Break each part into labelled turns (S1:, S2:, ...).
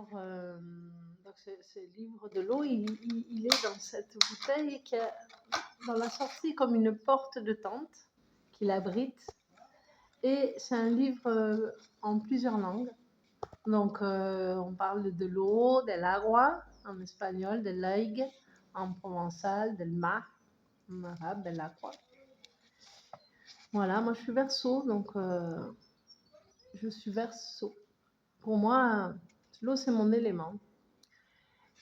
S1: Alors, donc ce livre de l'eau, il est dans cette bouteille qui a dans la sortie comme une porte de tente qui l'abrite. Et c'est un livre en plusieurs langues. Donc, on parle de l'eau, del agua en espagnol, del aigua en provençal, del mar en arabe, del agua. Voilà, moi je suis Verseau, donc je suis Verseau. Pour moi, l'eau c'est mon élément.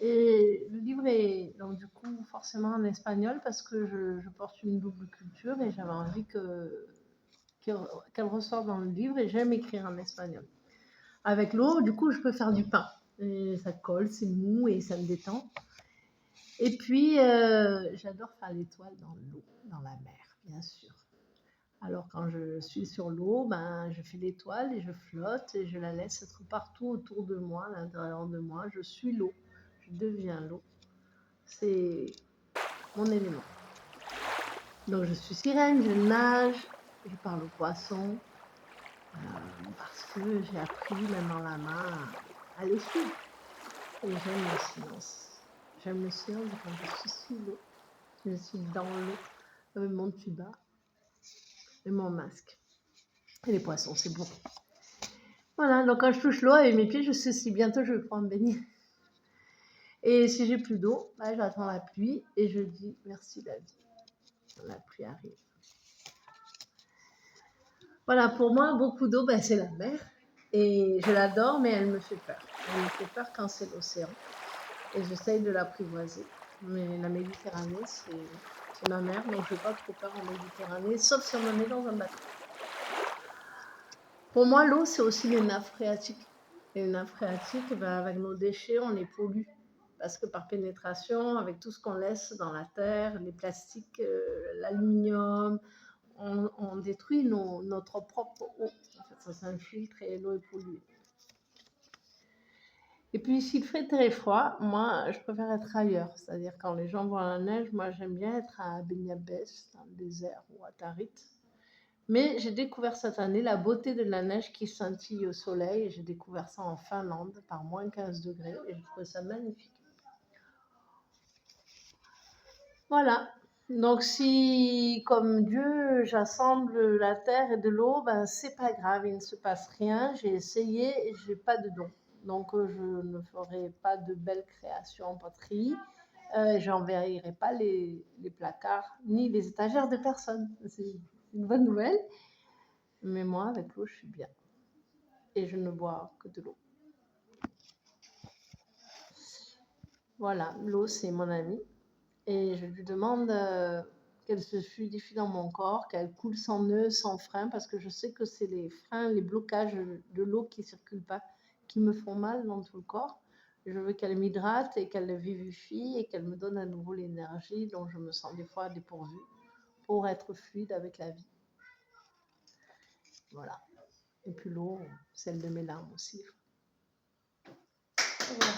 S1: Et le livre est donc du coup forcément en espagnol parce que je porte une double culture et j'avais envie qu'elle ressorte dans le livre et j'aime écrire en espagnol. Avec l'eau, du coup, je peux faire du pain. Et ça colle, c'est mou et ça me détend. Et puis, j'adore faire l'étoile dans l'eau, dans la mer, bien sûr. Alors, quand je suis sur l'eau, ben, je fais l'étoile et je flotte et je la laisse être partout autour de moi, à l'intérieur de moi. Je suis l'eau, je deviens l'eau. C'est mon élément. Donc, je suis sirène, je nage, je parle aux poissons, parce que j'ai appris, même dans la main, à les suivre. Et j'aime le silence. J'aime le silence quand je suis sous l'eau. Je suis dans l'eau avec mon tuba et mon masque. Et les poissons, c'est bon. Voilà, donc quand je touche l'eau avec mes pieds, je sais si bientôt je vais pouvoir me baigner. Et si j'ai plus d'eau, bah, j'attends la pluie et je dis merci la vie. La pluie arrive. Voilà, pour moi, beaucoup d'eau, ben, c'est la mer. Et je l'adore, mais elle me fait peur. Elle me fait peur quand c'est l'océan. Et j'essaye de l'apprivoiser. Mais la Méditerranée, c'est ma mer, donc je n'ai pas trop peur en Méditerranée, sauf si on me met dans un bateau. Pour moi, l'eau, c'est aussi les nappes phréatiques. Et les nappes phréatiques, ben, avec nos déchets, on les pollue. Parce que par pénétration, avec tout ce qu'on laisse dans la terre, les plastiques, l'aluminium, on détruit notre propre eau. En fait, ça s'infiltre et l'eau est polluée. Et puis, s'il fait très froid, moi, je préfère être ailleurs. C'est-à-dire, quand les gens vont à la neige, moi, j'aime bien être à Beniabès, dans le désert, ou à Tarit. Mais j'ai découvert cette année la beauté de la neige qui scintille au soleil. Et j'ai découvert ça en Finlande, par moins 15 degrés. Et je trouve ça magnifique. Voilà. Donc, si, comme Dieu, j'assemble la terre et de l'eau, ben, c'est pas grave, il ne se passe rien. J'ai essayé et je n'ai pas de don. Donc, je ne ferai pas de belles créations en poterie. J'enverrai pas les placards ni les étagères de personne. C'est une bonne nouvelle. Mais moi, avec l'eau, je suis bien. Et je ne bois que de l'eau. Voilà, l'eau, c'est mon amie. Et je lui demande qu'elle se fluidifie dans mon corps, qu'elle coule sans nœud, sans frein, parce que je sais que c'est les freins, les blocages de l'eau qui ne circulent pas, qui me font mal dans tout le corps. Je veux qu'elle m'hydrate et qu'elle le vivifie et qu'elle me donne à nouveau l'énergie dont je me sens des fois dépourvue pour être fluide avec la vie. Voilà. Et puis l'eau, celle de mes larmes aussi. Voilà.